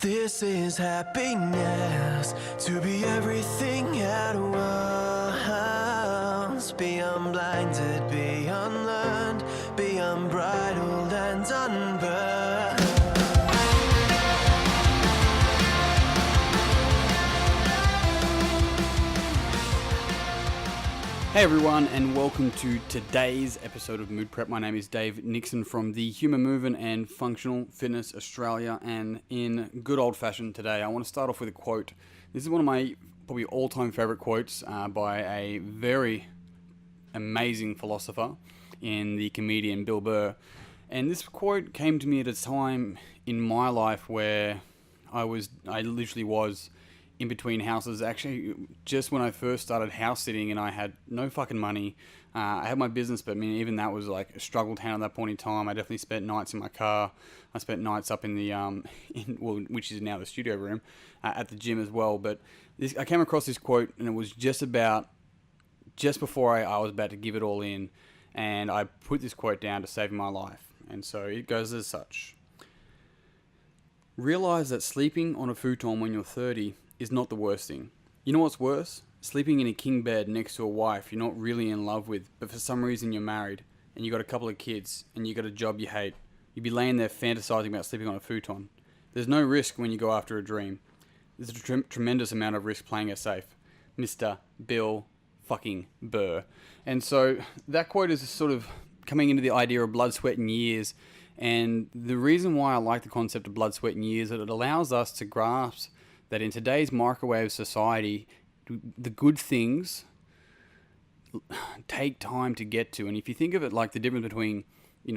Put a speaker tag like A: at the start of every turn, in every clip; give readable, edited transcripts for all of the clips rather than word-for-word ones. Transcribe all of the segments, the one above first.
A: This is happiness, to be everything at once. Be unblinded, be unlearned, be unbridled and unburned.
B: Hey everyone, and welcome to today's episode of Mood Prep. My name is Dave Nixon from the Human Movement and Functional Fitness Australia, and in good old fashion today, I want to start off with a quote. This is one of my probably all-time favorite quotes by a very amazing philosopher in the comedian Bill Burr. And this quote came to me at a time in my life where I literally was in between houses. Actually, just when I first started house sitting and I had no fucking money. I had my business, but I mean, even that was like a struggle to handle at that point in time. I definitely spent nights in my car. I spent nights up in the, which is now the studio room, at the gym as well. But I came across this quote, and it was just before I was about to give it all in, and I put this quote down to save my life. And so it goes as such. Realize that sleeping on a futon when you're 30 is not the worst thing. You know what's worse? Sleeping in a king bed next to a wife you're not really in love with, but for some reason you're married, and you got a couple of kids, and you got a job you hate. You'd be laying there fantasizing about sleeping on a futon. There's no risk when you go after a dream. There's a tremendous amount of risk playing it safe. Mr. Bill fucking Burr. And so that quote is sort of coming into the idea of blood, sweat, and years. And the reason why I like the concept of blood, sweat, and years is that it allows us to grasp that in today's microwave society, the good things take time to get to. And if you think of it like the difference between,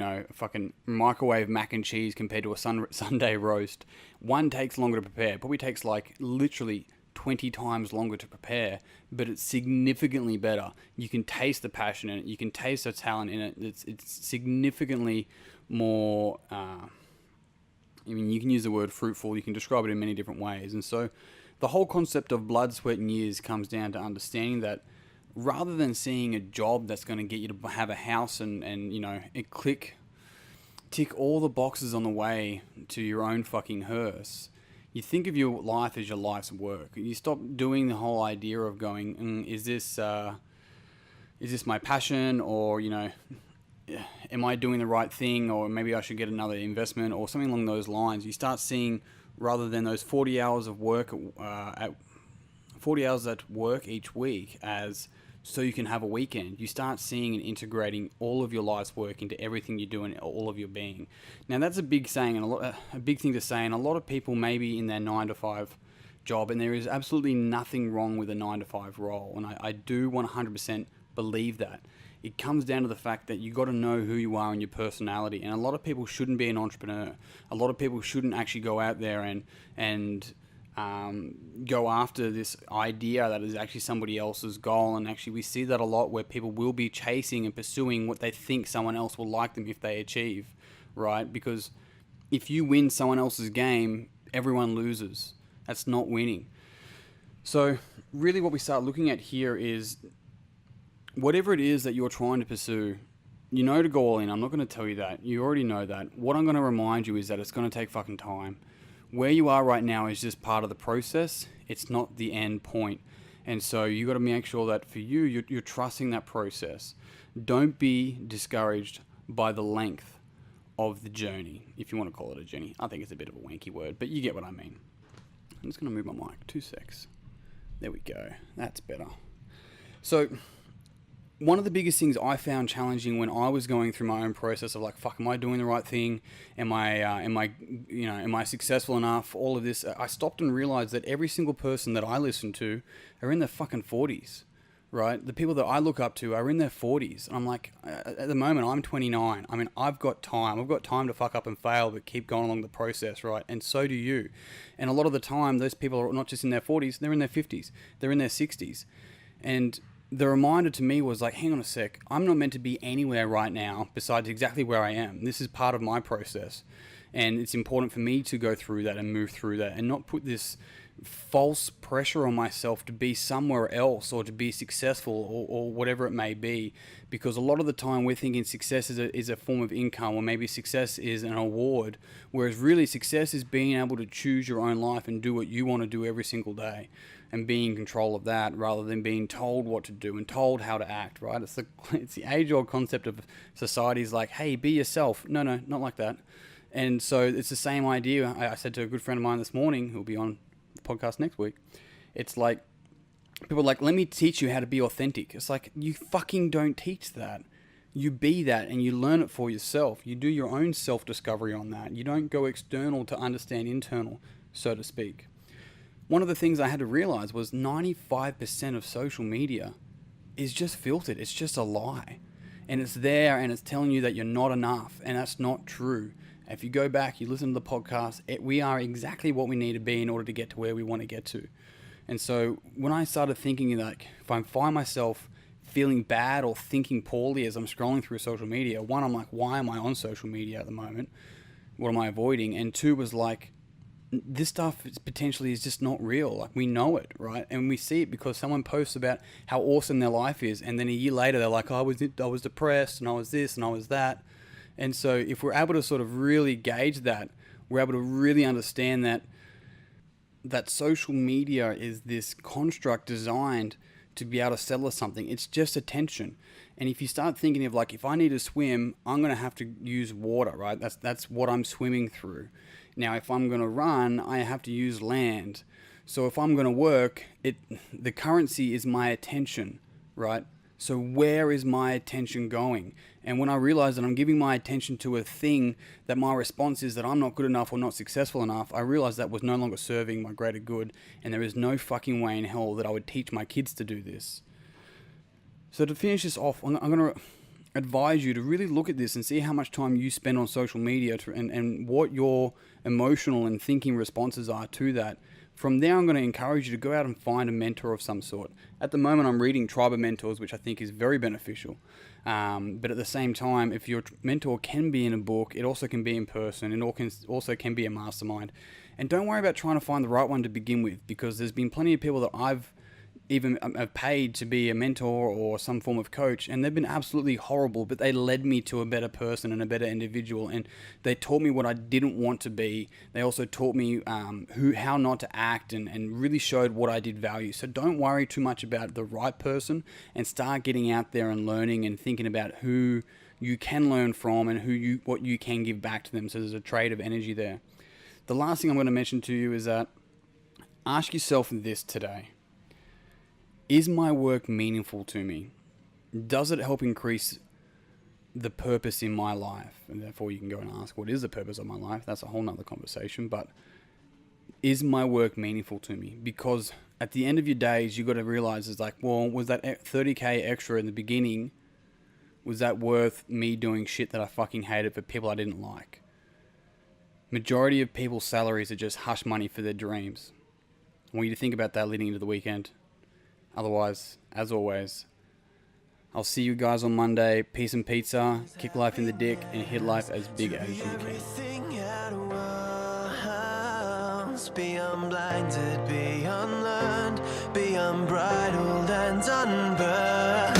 B: a fucking microwave mac and cheese compared to a Sunday roast, one takes longer to prepare. It probably takes like literally 20 times longer to prepare, but it's significantly better. You can taste the passion in it. You can taste the talent in it. It's significantly more... you can use the word fruitful, you can describe it in many different ways. And so the whole concept of blood, sweat, and years comes down to understanding that rather than seeing a job that's going to get you to have a house and tick all the boxes on the way to your own fucking hearse, you think of your life as your life's work. You stop doing the whole idea of going, is this my passion, or, am I doing the right thing, or maybe I should get another investment or something along those lines. You start seeing, rather than those 40 hours of work, 40 hours at work each week as so you can have a weekend, you start seeing and integrating all of your life's work into everything you do and all of your being. Now that's a big saying and a big thing to say, and a lot of people may be in their 9-to-5 job, and there is absolutely nothing wrong with a 9-to-5 role, and I do 100% believe that. It comes down to the fact that you got to know who you are and your personality. And a lot of people shouldn't be an entrepreneur. A lot of people shouldn't actually go out there and go after this idea that is actually somebody else's goal. And actually we see that a lot, where people will be chasing and pursuing what they think someone else will like them if they achieve, right? Because if you win someone else's game, everyone loses. That's not winning. So really what we start looking at here is, whatever it is that you're trying to pursue, to go all in. I'm not going to tell you that. You already know that. What I'm going to remind you is that it's going to take fucking time. Where you are right now is just part of the process. It's not the end point. And so you got to make sure that for you, you're trusting that process. Don't be discouraged by the length of the journey, if you want to call it a journey. I think it's a bit of a wanky word, but you get what I mean. I'm just going to move my mic. 2 secs. There we go. That's better. So one of the biggest things I found challenging when I was going through my own process of like, fuck, am I doing the right thing? Am I successful enough? All of this, I stopped and realized that every single person that I listen to are in their fucking 40s, right? The people that I look up to are in their 40s. And I'm like, at the moment, I'm 29. I mean, I've got time. I've got time to fuck up and fail, but keep going along the process, right? And so do you. And a lot of the time, those people are not just in their 40s, they're in their 50s. They're in their 60s. And the reminder to me was like, hang on a sec, I'm not meant to be anywhere right now besides exactly where I am. This is part of my process. And it's important for me to go through that and move through that and not put this false pressure on myself to be somewhere else or to be successful or whatever it may be, because a lot of the time we're thinking success is a form of income, or maybe success is an award, whereas really success is being able to choose your own life and do what you want to do every single day and being in control of that rather than being told what to do and told how to act, right? It's the age-old concept of society's like, hey, be yourself. No, not like that. And so it's the same idea. I said to a good friend of mine this morning, who'll be on the podcast next week, it's like, people are like, let me teach you how to be authentic. It's like, you fucking don't teach that. You be that and you learn it for yourself. You do your own self-discovery on that. You don't go external to understand internal, so to speak. One of the things I had to realize was 95% of social media is just filtered. It's just a lie. And it's there and it's telling you that you're not enough. And that's not true. If you go back, you listen to the podcast, we are exactly what we need to be in order to get to where we want to get to. And so when I started thinking, like, if I find myself feeling bad or thinking poorly as I'm scrolling through social media, one, I'm like, why am I on social media at the moment? What am I avoiding? And two was like, this stuff potentially is just not real. Like, we know it, right? And we see it because someone posts about how awesome their life is, and then a year later they're like, oh, I was depressed and I was this and I was that. And so if we're able to sort of really gauge that, we're able to really understand that social media is this construct designed to be able to sell us something. It's just attention. And if you start thinking of like, if I need to swim, I'm going to have to use water, right? That's what I'm swimming through. Now, if I'm going to run, I have to use land. So if I'm going to work, the currency is my attention, right? So where is my attention going? And when I realize that I'm giving my attention to a thing that my response is that I'm not good enough or not successful enough, I realized that was no longer serving my greater good. And there is no fucking way in hell that I would teach my kids to do this. So to finish this off, I'm going to advise you to really look at this and see how much time you spend on social media and what your emotional and thinking responses are to that. From there, I'm going to encourage you to go out and find a mentor of some sort. At the moment, I'm reading Tribe of Mentors, which I think is very beneficial. But at the same time, if your mentor can be in a book, it also can be in person, and also can be a mastermind. And don't worry about trying to find the right one to begin with, because there's been plenty of people that I've even paid to be a mentor or some form of coach, and they've been absolutely horrible, but they led me to a better person and a better individual, and they taught me what I didn't want to be. They also taught me how not to act, and really showed what I did value. So don't worry too much about the right person, and start getting out there and learning and thinking about who you can learn from and what you can give back to them. So there's a trade of energy there. The last thing I'm going to mention to you is that ask yourself this today. Is my work meaningful to me? Does it help increase the purpose in my life? And therefore you can go and ask, what is the purpose of my life? That's a whole nother conversation. But is my work meaningful to me? Because at the end of your days, you got to realize it's like, well, was that 30K extra in the beginning, was that worth me doing shit that I fucking hated for people I didn't like? Majority of people's salaries are just hush money for their dreams. I want you to think about that leading into the weekend. Otherwise, as always, I'll see you guys on Monday. Peace and pizza, kick life in the dick, and hit life as big as you can.
A: Everything at once, be unblinded, be unlearned, be unbridled and unburned.